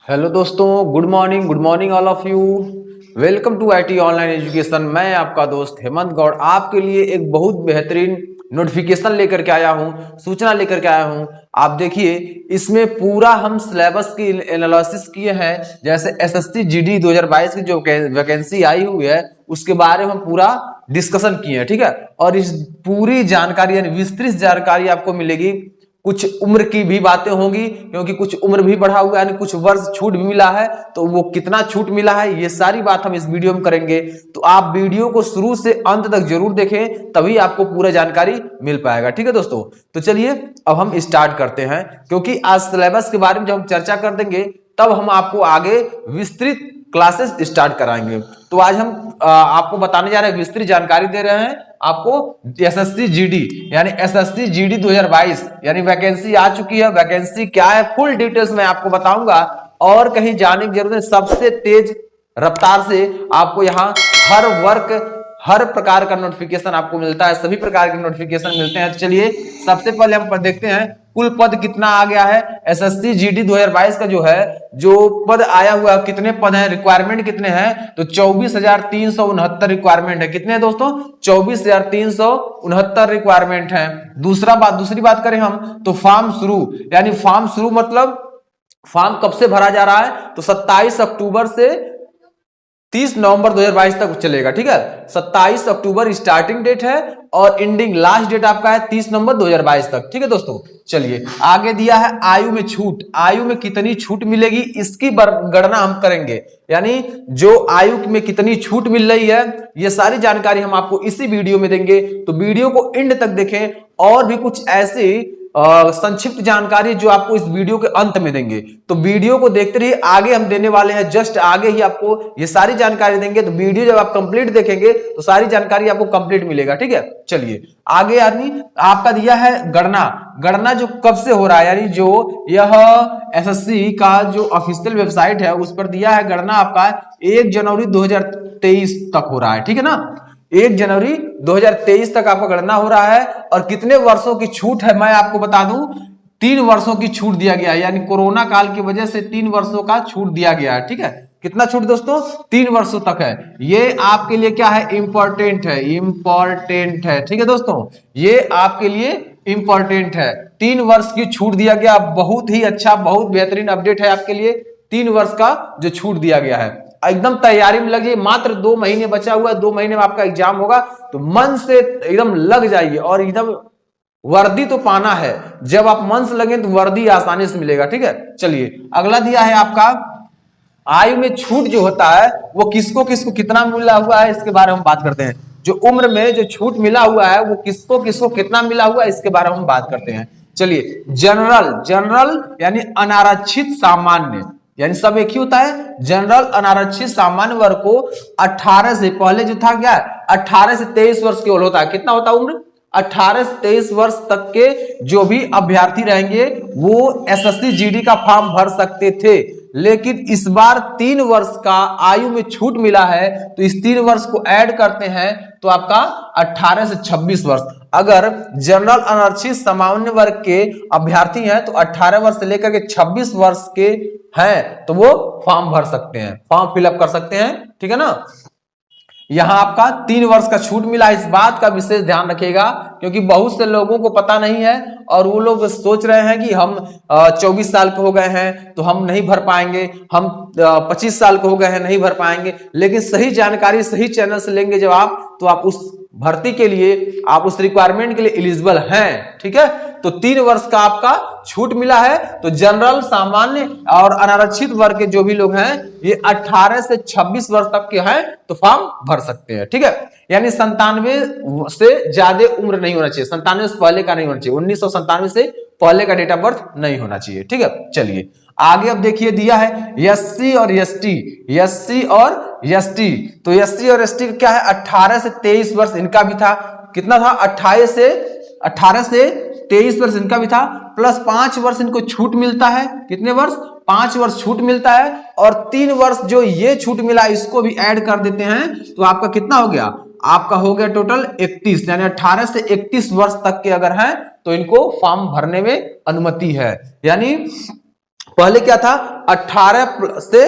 Hello दोस्तों, good morning all of you. Welcome to IT online education. मैं आपका दोस्त हेमंत गौड़ आपके लिए एक बहुत बेहतरीन नोटिफिकेशन लेकर के आया हूं, सूचना लेकर के आया हूं। आप देखिए, इसमें पूरा हम सिलेबस की एनालिसिस किए हैं। जैसे एसएससी जीडी 2022 की जो वैकेंसी आई हुई है उसके बारे में हम पूरा डिस्कशन किए हैं, ठीक है। और इस पूरी जानकारी यानी विस्तृत जानकारी आपको मिलेगी। कुछ उम्र की भी बातें होंगी क्योंकि कुछ उम्र भी बढ़ा हुआ है, यानी कुछ वर्ष छूट भी मिला है, तो वो कितना छूट मिला है ये सारी बात हम इस वीडियो में करेंगे। तो आप वीडियो को शुरू से अंत तक जरूर देखें, तभी आपको पूरा जानकारी मिल पाएगा, ठीक है दोस्तों। तो चलिए अब हम स्टार्ट करते हैं, क्योंकि आज सिलेबस के बारे में जब हम चर्चा कर देंगे तब हम आपको आगे विस्तृत क्लासेस स्टार्ट कराएंगे। तो आज हम आपको बताने जा रहे हैं, विस्तृत जानकारी दे रहे हैं आपको एसएससी जीडी यानी एसएससी जीडी 2022 यानी वैकेंसी आ चुकी है। वैकेंसी क्या है फुल डिटेल्स मैं आपको बताऊंगा, और कहीं जाने की जरूरत नहीं। सबसे तेज रफ्तार से आपको यहाँ हर प्रकार का नोटिफिकेशन आपको मिलता है, सभी प्रकार के नोटिफिकेशन मिलते हैं। तो चलिए सबसे पहले हम देखते हैं कुल पद कितना आ गया है। एसएससी जीडी 2022 का जो पद आया हुआ, कितने पद हैं, रिक्वायरमेंट कितने हैं, तो 24,369 रिक्वायरमेंट है। कितने दोस्तों? 24,369 रिक्वायरमेंट है। दूसरी बात करें हम तो फॉर्म शुरू, यानी फॉर्म शुरू मतलब फॉर्म कब से भरा जा रहा है, तो 27 अक्टूबर से 30 नवंबर 2022 तक चलेगा, ठीक है। 27 अक्टूबर स्टार्टिंग डेट है और एंडिंग लास्ट डेट आपका है 30 नवंबर 2022 तक, ठीक है दोस्तों। चलिए आगे दिया है आयु में छूट। आयु में कितनी छूट मिलेगी इसकी गणना हम करेंगे, यानी जो आयु में कितनी छूट मिल रही है ये सारी जानकारी हम आपको इसी वीडियो में देंगे। तो वीडियो को एंड तक देखें, और भी कुछ ऐसी संक्षिप्त जानकारी जो आपको इस वीडियो के अंत में देंगे। तो वीडियो को देखते रहिए, आगे हम देने वाले हैं, जस्ट आगे ही आपको ये सारी जानकारी देंगे। तो वीडियो जब आप कंप्लीट देखेंगे तो सारी जानकारी आपको कंप्लीट मिलेगा, ठीक है। चलिए आगे आदमी आपका दिया है गणना जो कब से हो रहा है, यानी जो यह एसएससी का जो ऑफिशियल वेबसाइट है उस पर दिया है गणना आपका 1 जनवरी 2023 तक हो रहा है, ठीक है ना। 1 जनवरी 2023 तक आपका गणना हो रहा है। और कितने वर्षों की छूट है मैं आपको बता दूं, 3 वर्षों की छूट दिया गया है, यानी कोरोना काल की वजह से 3 वर्षों का छूट दिया गया है, ठीक है। कितना छूट दोस्तों? 3 वर्षों तक है। ये आपके लिए क्या है, इंपॉर्टेंट है, ठीक है दोस्तों। ये आपके लिए इंपॉर्टेंट है, 3 वर्ष की छूट दिया गया। बहुत ही अच्छा, बहुत बेहतरीन अपडेट है आपके लिए। 3 वर्ष का जो छूट दिया गया है, एकदम तैयारी में लग जाइए। मात्र 2 महीने बचा हुआ है, 2 महीने में आपका एग्जाम होगा, तो मन से एकदम लग जाइए। और एकदम वर्दी तो पाना है, जब आप मन से लगे तो वर्दी आसानी से मिलेगा, ठीक है। चलिए अगला दिया है आपका आयु में छूट जो होता है वो किसको किसको कितना मिला हुआ है इसके बारे में हम बात करते हैं। जो उम्र में जो छूट मिला हुआ है वो किसको किसको कितना मिला हुआ है इसके बारे में हम बात करते हैं। चलिए जनरल यानी अनारक्षित सामान्य, यानी सब एक ही होता है। जनरल अनारक्षित सामान्य वर्ग को 18 से पहले जो था क्या, 18 से 23 वर्ष केवल होता है। कितना होता है उम्र? 18 से 23 वर्ष तक के जो भी अभ्यर्थी रहेंगे वो एसएससी जीडी का फॉर्म भर सकते थे। लेकिन इस बार 3 वर्ष का आयु में छूट मिला है, तो इस 3 वर्ष को ऐड करते हैं तो आपका 18 से 26 वर्ष। अगर जनरल अनारक्षित सामान्य वर्ग के अभ्यर्थी हैं तो 18 वर्ष से लेकर के 26 वर्ष के हैं तो वो फॉर्म भर सकते हैं, फॉर्म फिलअप कर सकते हैं, ठीक है ना। यहां आपका 3 वर्ष का छूट मिला, इस बात का विशेष ध्यान रखिएगा, क्योंकि बहुत से लोगों को पता नहीं है और वो लोग सोच रहे हैं कि हम 24 साल के हो गए हैं तो हम नहीं भर पाएंगे, हम 25 साल के हो गए हैं नहीं भर पाएंगे। लेकिन सही जानकारी सही चैनल से लेंगे जब आप, तो आप उस भर्ती के लिए, आप उस रिक्वायरमेंट के लिए एलिजिबल हैं, ठीक है। तो 3 वर्ष का आपका छूट मिला है। तो जनरल, सामान्य और अनारक्षित वर्ग के जो भी लोग हैं ये 18 से 26 वर्ष तक के हैं तो फॉर्म भर सकते हैं, ठीक है। यानी 97 से ज्यादा उम्र नहीं होना चाहिए, 97 से पहले का नहीं होना चाहिए, 1997 से पहले का डेट ऑफ बर्थ नहीं होना चाहिए, ठीक है। चलिए आगे अब देखिए दिया है एससी और एसटी, तो एससी और एसटी क्या है, 18 से 23 वर्ष इनका भी था। कितना था? 18 से 23 वर्ष इनका भी था, प्लस 5 वर्ष इनको छूट मिलता है। कितने वर्ष? 5 वर्ष छूट मिलता है। और 3 वर्ष जो ये छूट मिला इसको भी ऐड कर देते हैं तो आपका कितना हो गया? आपका हो गया टोटल 31, यानी 18 से 31 वर्ष तक के अगर हैं तो इनको फॉर्म भरने में अनुमति है। यानी पहले क्या था, 18 से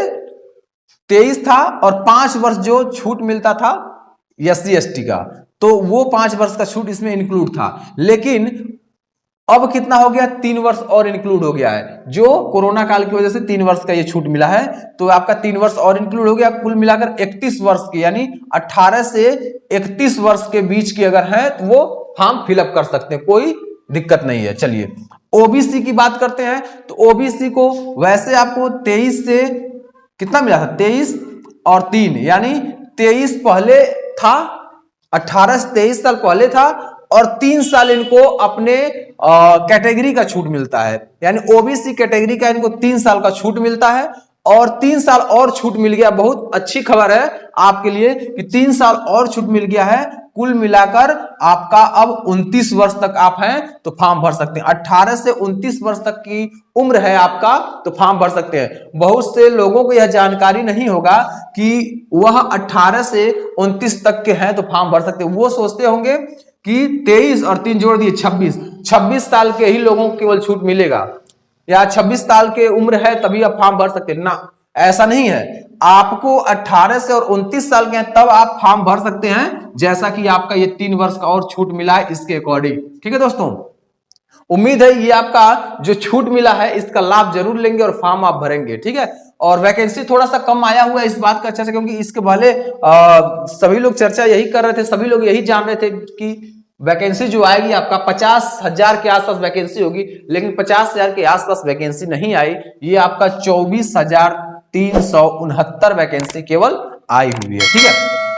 23 था, और 5 वर्ष जो छूट मिलता था SC/ST का, तो वो 5 वर्ष का छूट इसमें इंक्लूड था। लेकिन अब कितना हो गया, 3 वर्ष और इंक्लूड हो गया है, जो कोरोना काल की वजह से 3 वर्ष का ये छूट मिला है, तो आपका 3 वर्ष और इंक्लूड हो गया, कुल मिलाकर 31 वर्ष की, यानी 18 से 31 वर्ष के बीच की अगर है तो वो फॉर्म फिलअप कर सकते हैं, कोई दिक्कत नहीं है। चलिए ओबीसी की बात करते हैं, तो ओबीसी को वैसे आपको 23 से कितना मिला था, 23 और 3, यानी 23 पहले था, 18 से 23 साल पहले था, और 3 साल इनको अपने कैटेगरी का छूट मिलता है, यानी ओबीसी कैटेगरी का इनको 3 साल का छूट मिलता है, और 3 साल और छूट मिल गया। बहुत अच्छी खबर है आपके लिए कि 3 साल और छूट मिल गया है। कुल मिलाकर आपका अब 29 वर्ष तक आप हैं तो फॉर्म भर सकते हैं। 18 से 29 वर्ष तक की उम्र है आपका तो फॉर्म भर सकते हैं। बहुत से लोगों को यह जानकारी नहीं होगा कि वह 18 से 29 तक के हैं तो फॉर्म भर सकते हैं। वो सोचते होंगे कि 23 और 3 जोड़ दिए 26 साल के ही लोगों को केवल छूट मिलेगा, या 26 साल के उम्र है तभी आप फॉर्म भर सकते हैं ना, ऐसा नहीं है। आपको 18 से और 29 साल के हैं तब आप फॉर्म भर सकते हैं, जैसा कि आपका ये 3 वर्ष का और छूट मिला है इसके अकॉर्डिंग। ठीक है दोस्तों, उम्मीद है ये आपका जो छूट मिला है इसका लाभ जरूर लेंगे और फॉर्म आप भरेंगे। ठीक है, और वैकेंसी थोड़ा सा कम आया हुआ है, इस बात का चर्चा, क्योंकि इसके पहले सभी लोग चर्चा यही कर रहे थे, सभी लोग यही जान रहे थे कि वैकेंसी जो आएगी आपका 50,000 के आसपास वैकेंसी होगी, लेकिन 50,000 के आसपास वैकेंसी नहीं आई। ये आपका 24,369 वैकेंसी केवल आई हुई है। ठीक है,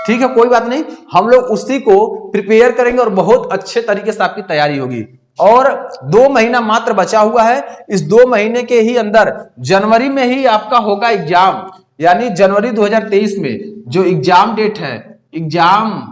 ठीक है, कोई बात नहीं, हम लोग उसी को प्रिपेयर करेंगे और बहुत अच्छे तरीके से आपकी तैयारी होगी। और 2 महीना मात्र बचा हुआ है, इस 2 महीने के ही अंदर जनवरी में ही आपका होगा एग्जाम, यानी जनवरी 2023 में जो एग्जाम डेट है, एग्जाम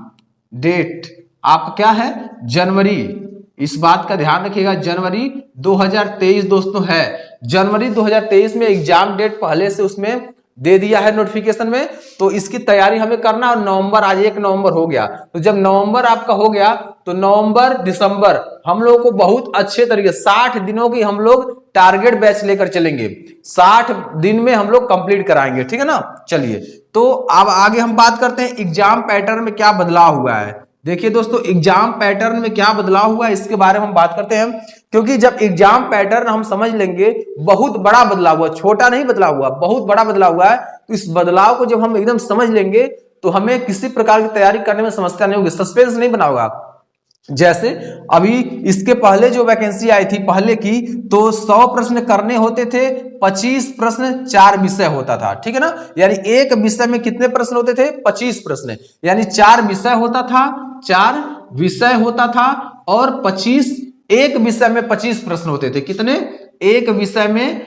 डेट आप क्या है, जनवरी, इस बात का ध्यान रखिएगा, जनवरी 2023 दोस्तों है। जनवरी 2023 में एग्जाम डेट पहले से उसमें दे दिया है नोटिफिकेशन में, तो इसकी तैयारी हमें करना। और नवंबर, आज 1 नवंबर हो गया, तो जब नवंबर आपका हो गया तो नवंबर दिसंबर हम लोग को बहुत अच्छे तरीके 60 दिनों की हम लोग टारगेट बैच लेकर चलेंगे, 60 दिन में हम लोग कंप्लीट कराएंगे। ठीक है ना, चलिए तो अब आगे हम बात करते हैं एग्जाम पैटर्न में क्या बदलाव हुआ है। देखिए दोस्तों, एग्जाम पैटर्न में क्या बदलाव हुआ है इसके बारे में हम बात करते हैं, क्योंकि जब एग्जाम पैटर्न हम समझ लेंगे, बहुत बड़ा बदलाव हुआ, छोटा नहीं बदलाव हुआ, बहुत बड़ा बदलाव हुआ है। तो इस बदलाव को जब हम एकदम समझ लेंगे तो हमें किसी प्रकार की तैयारी करने में समस्या नहीं होगी, सस्पेंस नहीं बना होगा। जैसे अभी इसके पहले जो वैकेंसी आई थी पहले की, तो 100 प्रश्न करने होते थे, 25 प्रश्न 4 विषय होता था। ठीक है ना, यानी एक विषय में कितने प्रश्न होते थे, 25 प्रश्न, यानी 4 विषय होता था, 4 विषय होता था, और 25, एक विषय में 25 प्रश्न होते थे। कितने, एक विषय में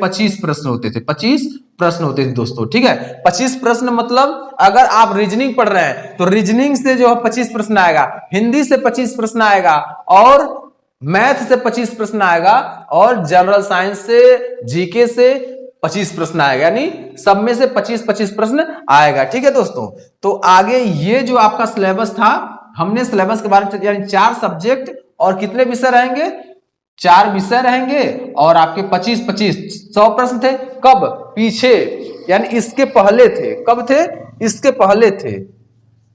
25 प्रश्न होते थे, 25 प्रश्न होते थे दोस्तों। ठीक है, 25 प्रश्न मतलब अगर आप रीजनिंग पढ़ रहे हैं तो रीजनिंग से जो है 25 प्रश्न आएगा, हिंदी से 25 प्रश्न आएगा, और मैथ से 25 प्रश्न आएगा, और जनरल साइंस से, जीके से 25 प्रश्न आएगा, यानी सब में से 25-25 प्रश्न आएगा। ठीक है दोस्तों, तो आगे ये जो आपका सिलेबस था, हमने सिलेबस के बारे में, यानी 4 सब्जेक्ट और कितने विषय रहेंगे, 4 विषय रहेंगे, और आपके 25-25 100 प्रश्न थे। कब, पीछे, यानी इसके पहले थे, कब थे, इसके पहले थे।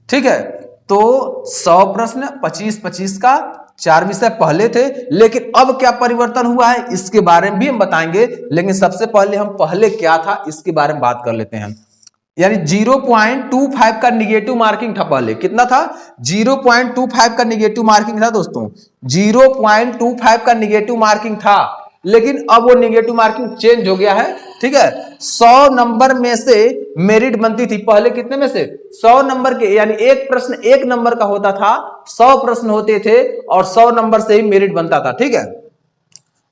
ठीक है, तो 100 प्रश्न 25-25 का 4 विषय पहले थे, लेकिन अब क्या परिवर्तन हुआ है इसके बारे में भी हम बताएंगे। लेकिन सबसे पहले हम पहले क्या था इसके बारे में बात कर लेते हैं। यानी 0.25 का निगेटिव मार्किंग था पहले, कितना था, 0.25 का निगेटिव मार्किंग था दोस्तों, 0.25 का निगेटिव मार्किंग था, लेकिन अब वो निगेटिव मार्किंग चेंज हो गया है। ठीक है, 100 नंबर में से मेरिट बनती थी, पहले कितने में से, 100 नंबर के, यानी एक प्रश्न 1 नंबर का होता था, 100 प्रश्न होते थे और 100 नंबर से ही मेरिट बनता था। ठीक है,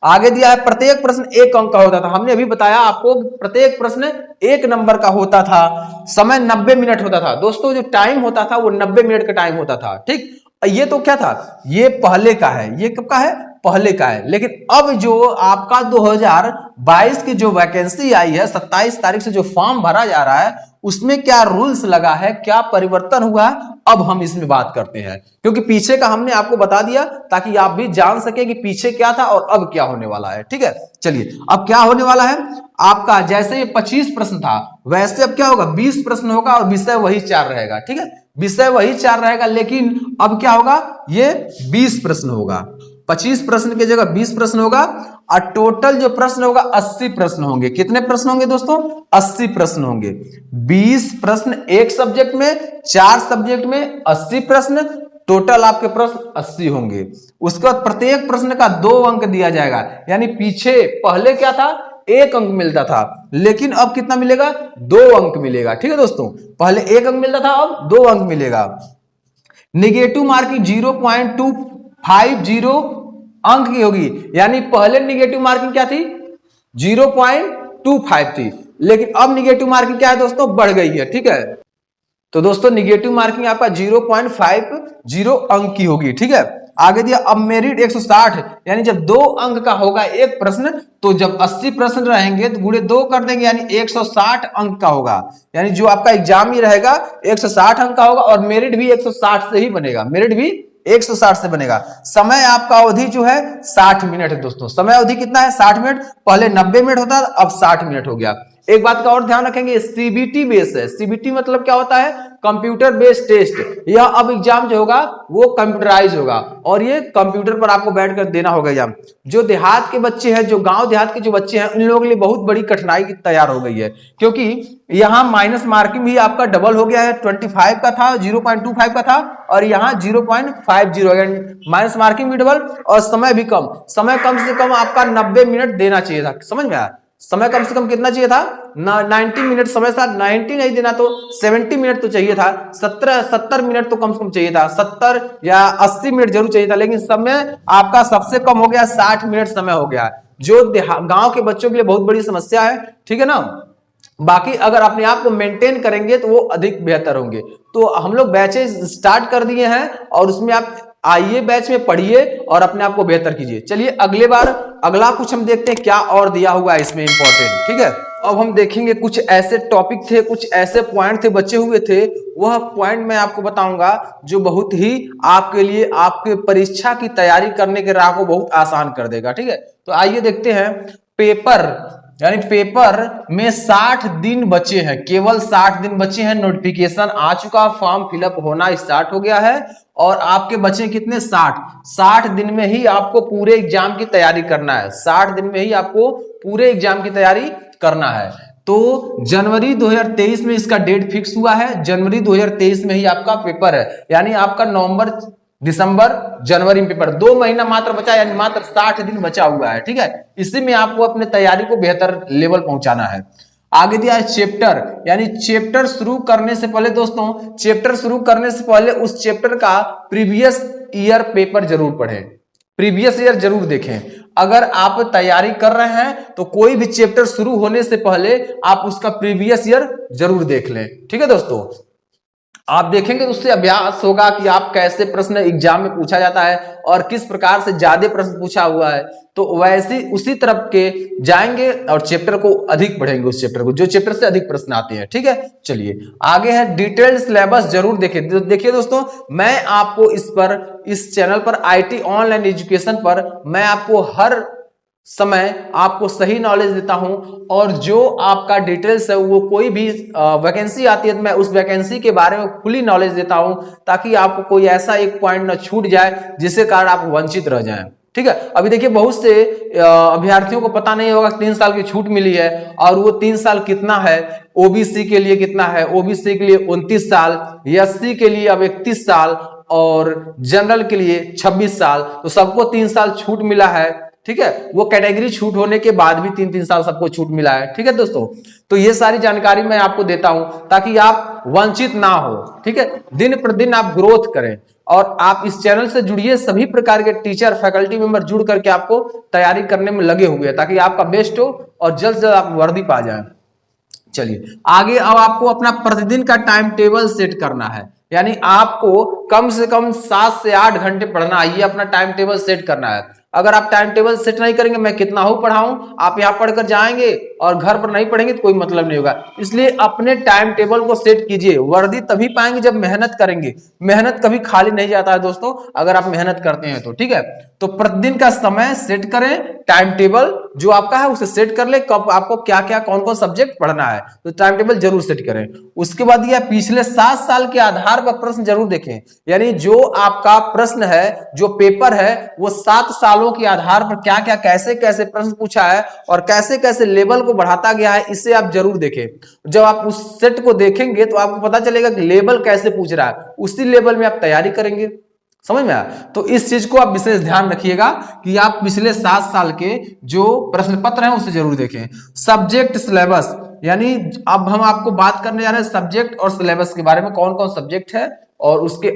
आगे दिया है प्रत्येक प्रश्न 1 अंक का होता था, हमने अभी बताया आपको, प्रत्येक प्रश्न 1 नंबर का होता था, समय 90 मिनट होता था दोस्तों, जो टाइम होता था वो 90 मिनट का टाइम होता था। ठीक, ये तो क्या था, ये पहले का है, ये कब का है, पहले का है। लेकिन अब जो आपका 2022 की जो वैकेंसी आई है, 27 तारीख से जो फॉर्म भरा जा रहा है, उसमें क्या रूल्स लगा है, क्या परिवर्तन हुआ है, अब हम इसमें बात करते हैं, क्योंकि पीछे का हमने आपको बता दिया ताकि आप भी जान सके कि पीछे क्या था और अब क्या होने वाला है। ठीक है, चलिए अब क्या होने वाला है आपका, जैसे ये 25 प्रश्न था वैसे अब क्या होगा 20 प्रश्न होगा और विषय वही 4 रहेगा। ठीक है, विषय वही 4 रहेगा, लेकिन अब क्या होगा ये 20 प्रश्न होगा। 25 प्रश्न की जगह 20 प्रश्न होगा और टोटल जो प्रश्न होगा 80 प्रश्न होंगे। कितने प्रश्न होंगे दोस्तों? 80 प्रश्न होंगे। 20 प्रश्न एक सब्जेक्ट में, 4 सब्जेक्ट में 80 प्रश्न, टोटल आपके प्रश्न 80 होंगे। उसके बाद प्रत्येक प्रश्न का 2 अंक दिया जाएगा, यानी पीछे पहले क्या था 1 अंक मिलता था, लेकिन अब कितना मिलेगा 2 अंक मिलेगा। ठीक है दोस्तों, पहले 1 अंक मिलता था, अब 2 अंक मिलेगा। निगेटिव मार्किंग 0.250 अंक की होगी, यानी पहले निगेटिव मार्किंग क्या थी 0.25 थी, लेकिन अब निगेटिव मार्किंग क्या है दोस्तों बढ़ गई है। ठीक है, तो दोस्तों निगेटिव मार्किंग आपका 0.50 अंक की होगी। ठीक है, आगे दिया अब मेरिट 160, यानी जब 2 अंक का होगा एक प्रश्न तो जब 80 प्रश्न रहेंगे तो गुणे 2 कर देंगे, यानी 160 अंक का होगा। यानी जो आपका एग्जाम ही रहेगा 160 अंक का होगा और मेरिट भी 160 से ही बनेगा, मेरिट भी 160 से बनेगा। समय आपका अवधि जो है 60 मिनट है दोस्तों। समय अवधि कितना है 60 मिनट, पहले 90 मिनट होता था अब 60 मिनट हो गया। एक बात का और ध्यान रखेंगे, सीबीटी बेस है। सीबीटी मतलब क्या होता है कंप्यूटर बेस्ड टेस्ट। यह अब एग्जाम जो होगा वो कंप्यूटराइज होगा और ये कंप्यूटर पर आपको बैठकर देना होगा एग्जाम। जो देहात के बच्चे हैं, जो गांव देहात के जो बच्चे हैं, उन लोगों के लिए बहुत बड़ी कठिनाई तैयार हो गई है, क्योंकि यहाँ माइनस मार्किंग भी आपका डबल हो गया है। 25 का था 0.25 का था और यहाँ 0.50, माइनस मार्किंग भी डबल और समय भी कम। समय कम से कम आपका 90 मिनट देना चाहिए था, समझ में आया? समय कम से कम कितना चाहिए था 90 मिनट समय था। 90 नहीं देना तो 70 मिनट तो चाहिए था, 70 मिनट तो कम से कम चाहिए था, 70 या 80 मिनट जरूर चाहिए था, लेकिन समय आपका सबसे कम हो गया 60 मिनट समय हो गया, जो गांव के बच्चों के लिए बहुत बड़ी समस्या है। ठीक है ना, बाकी अगर अपने आप को मेंटेन करेंगे तो वो अधिक बेहतर होंगे। तो हम लोग बैचेस स्टार्ट कर दिए हैं और उसमें आप आइए बैच में पढ़िए और अपने आप को बेहतर कीजिए। चलिए अगले बार अगला कुछ हम देखते हैं क्या और दिया हुआ है इसमें इंपॉर्टेंट। ठीक है, अब हम देखेंगे कुछ ऐसे टॉपिक थे, कुछ ऐसे पॉइंट थे बचे हुए थे, वह पॉइंट मैं आपको बताऊंगा जो बहुत ही आपके लिए आपके परीक्षा की तैयारी करने के राह को बहुत आसान कर देगा। ठीक है, तो आइए देखते हैं। पेपर यानी पेपर में 60 दिन बचे हैं, केवल 60 दिन बचे हैं। नोटिफिकेशन आ चुका, फॉर्म फिलअप होना स्टार्ट हो गया है और आपके बचे कितने 60 दिन में ही आपको पूरे एग्जाम की तैयारी करना है। 60 दिन में ही आपको पूरे एग्जाम की तैयारी करना है। तो जनवरी 2023 में इसका डेट फिक्स हुआ है, जनवरी 2023 में ही आपका पेपर है, यानी आपका नवंबर दिसंबर जनवरी में पेपर 2 महीना मात्र बचा, यानी मात्र 60 दिन बचा हुआ है। ठीक है, इसी में आपको अपने तैयारी को बेहतर लेवल पहुंचाना है। आगे दिया है चैप्टर, यानी चैप्टर शुरू करने से पहले दोस्तों, चैप्टर शुरू करने से पहले उस चैप्टर का प्रीवियस ईयर पेपर जरूर पढ़ें, प्रीवियस ईयर जरूर देखें। अगर आप तैयारी कर रहे हैं तो कोई भी चैप्टर शुरू होने से पहले आप उसका प्रीवियस ईयर जरूर देख लें। ठीक है दोस्तों, आप देखेंगे तो उससे अभ्यास होगा कि आप कैसे प्रश्न एग्जाम में पूछा जाता है और किस प्रकार से ज्यादा प्रश्न पूछा हुआ है, तो वैसे उसी तरफ के जाएंगे और चैप्टर को अधिक पढ़ेंगे, उस चैप्टर को जो चैप्टर से अधिक प्रश्न आते हैं। ठीक है, चलिए आगे है डिटेल्ड सिलेबस जरूर देखें। देखिए दोस्तों, मैं आपको इस चैनल पर आईटी ऑनलाइन एजुकेशन पर मैं आपको हर समय आपको सही नॉलेज देता हूं और जो आपका डिटेल्स है वो कोई भी वैकेंसी आती है तो मैं उस वैकेंसी के बारे में खुली नॉलेज देता हूं, ताकि आपको कोई ऐसा एक पॉइंट न छूट जाए जिसके कारण आप वंचित रह जाएं। ठीक है, अभी देखिए बहुत से अभ्यर्थियों को पता नहीं होगा 3 साल की छूट मिली है और वो 3 साल कितना है। ओबीसी के लिए कितना है, ओबीसी के लिए 29 साल, एससी के लिए अब 31 साल और जनरल के लिए 26 साल, तो सबको 3 साल छूट मिला है। ठीक है, वो कैटेगरी छूट होने के बाद भी 3-3 साल सबको छूट मिला है। ठीक है दोस्तों, तो ये सारी जानकारी मैं आपको देता हूं ताकि आप वंचित ना हो। ठीक है, दिन प्रतिदिन आप ग्रोथ करें और आप इस चैनल से जुड़िए। सभी प्रकार के टीचर फैकल्टी मेंबर जुड़ करके आपको तैयारी करने में लगे हुए हैं ताकि आपका बेस्ट हो और जल्द से जल्द आप वर्दी पा जाए। चलिए आगे, अब आपको अपना प्रतिदिन का टाइम टेबल सेट करना है, यानी आपको कम से कम 7 से 8 घंटे पढ़ना है, ये अपना टाइम टेबल सेट करना है। अगर आप टाइम टेबल सेट नहीं करेंगे, मैं कितना हो पढ़ाऊं, आप यहां पढ़कर जाएंगे और घर पर नहीं पढ़ेंगे तो कोई मतलब नहीं होगा। इसलिए अपने टाइम टेबल को सेट कीजिए। वर्दी तभी पाएंगे जब मेहनत करेंगे। मेहनत कभी खाली नहीं जाता है दोस्तों, अगर आप मेहनत करते हैं तो। ठीक है, तो प्रतिदिन का समय सेट करें, टाइम टेबल जो आपका है उसे सेट कर ले, कब आपको क्या क्या कौन कौन सब्जेक्ट पढ़ना है, तो टाइम टेबल जरूर सेट करें। उसके बाद यह पिछले 7 साल के आधार पर प्रश्न जरूर देखें, यानी जो आपका प्रश्न है, जो पेपर है, वो 7 सालों के आधार पर क्या क्या कैसे कैसे प्रश्न पूछा है और कैसे कैसे लेवल को बढ़ाता गया है, इसे आप जरूर देखें। जब आप उस सेट को देखेंगे तो आपको पता चलेगा कि लेवल कैसे पूछ रहा है, उसी लेवल में आप तैयारी करेंगे। समझ में आया? तो इस चीज को आप विशेष ध्यान रखिएगा कि आप पिछले 7 साल के जो प्रश्न पत्र हैं उसे जरूर देखें। सब्जेक्ट सिलेबस, यानी अब हम आपको बात करने जा रहे हैं सब्जेक्ट और सिलेबस के बारे में, कौन कौन सब्जेक्ट है और उसके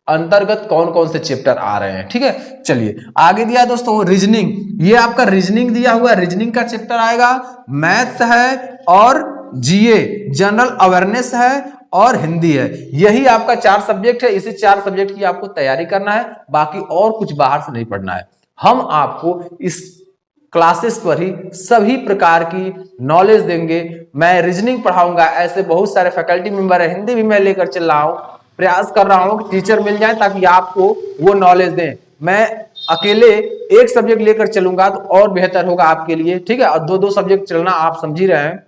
अंतर्गत कौन कौन से चैप्टर आ रहे हैं। ठीक है, चलिए आगे दिया दोस्तों रीजनिंग। ये आपका रीजनिंग दिया हुआ है, रीजनिंग का चैप्टर आएगा, मैथ है और जीए जनरल अवेयरनेस है और हिंदी है। यही आपका 4 सब्जेक्ट है। इसी 4 सब्जेक्ट की आपको तैयारी करना है, बाकी और कुछ बाहर से नहीं पढ़ना है। हम आपको इस क्लासेस पर ही सभी प्रकार की नॉलेज देंगे। मैं रीजनिंग पढ़ाऊंगा, ऐसे बहुत सारे फैकल्टी मेंबर है, हिंदी भी मैं लेकर चल रहा हूं, प्रयास कर रहा हूं कि टीचर मिल जाए ताकि आपको वो नॉलेज दें। मैं अकेले एक सब्जेक्ट लेकर चलूंगा तो और बेहतर होगा आपके लिए। ठीक है, और 2-2 सब्जेक्ट चलना आप समझ ही रहे हैं,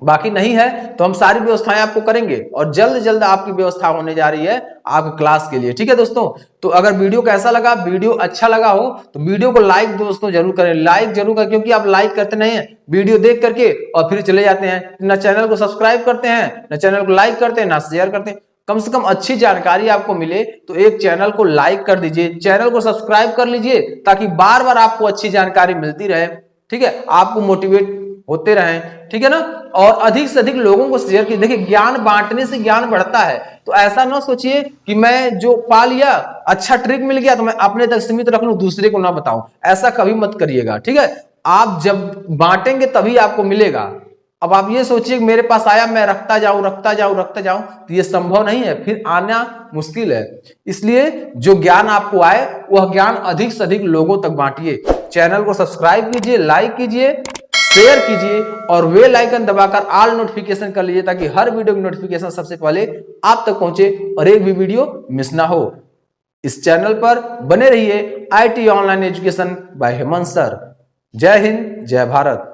बाकी नहीं है तो हम सारी व्यवस्थाएं आपको करेंगे और जल्द जल्द आपकी व्यवस्था होने जा रही है आपकी क्लास के लिए। ठीक है दोस्तों, तो अगर वीडियो कैसा लगा, वीडियो अच्छा लगा हो तो वीडियो को लाइक दोस्तों जरूर करें, लाइक जरूर करें, क्योंकि आप लाइक करते नहीं है वीडियो देख करके और फिर चले जाते हैं, ना चैनल को सब्सक्राइब करते हैं, ना चैनल को लाइक करते हैं, ना शेयर करते हैं। कम से कम अच्छी जानकारी आपको मिले तो एक चैनल को लाइक कर दीजिए, चैनल को सब्सक्राइब कर लीजिए, ताकि बार बार आपको अच्छी जानकारी मिलती रहे। ठीक है, आपको मोटिवेट होते रहें। ठीक है ना, और अधिक से अधिक लोगों को शेयर कीजिए। देखिए, ज्ञान बांटने से ज्ञान बढ़ता है, तो ऐसा ना सोचिए कि मैं जो पा लिया, अच्छा ट्रिक मिल गया तो मैं अपने तक सीमित रख लूं, दूसरे को ना बताऊं, ऐसा कभी मत करिएगा। ठीक है, आप जब बांटेंगे तभी आपको मिलेगा। अब आप ये सोचिए कि मेरे पास आया, मैं रखता जाऊं रखता जाऊं रखता जाऊं, तो ये संभव नहीं है, फिर आना मुश्किल है। इसलिए जो ज्ञान आपको आए वह ज्ञान अधिक से अधिक लोगों तक बांटिए। चैनल को सब्सक्राइब कीजिए, लाइक कीजिए, शेयर कीजिए और बेल आइकन दबाकर ऑल नोटिफिकेशन कर लीजिए, ताकि हर वीडियो की नोटिफिकेशन सबसे पहले आप तक पहुंचे और एक भी वीडियो मिस ना हो। इस चैनल पर बने रहिए। IT online education by Hemant sir. जय हिंद, जय भारत।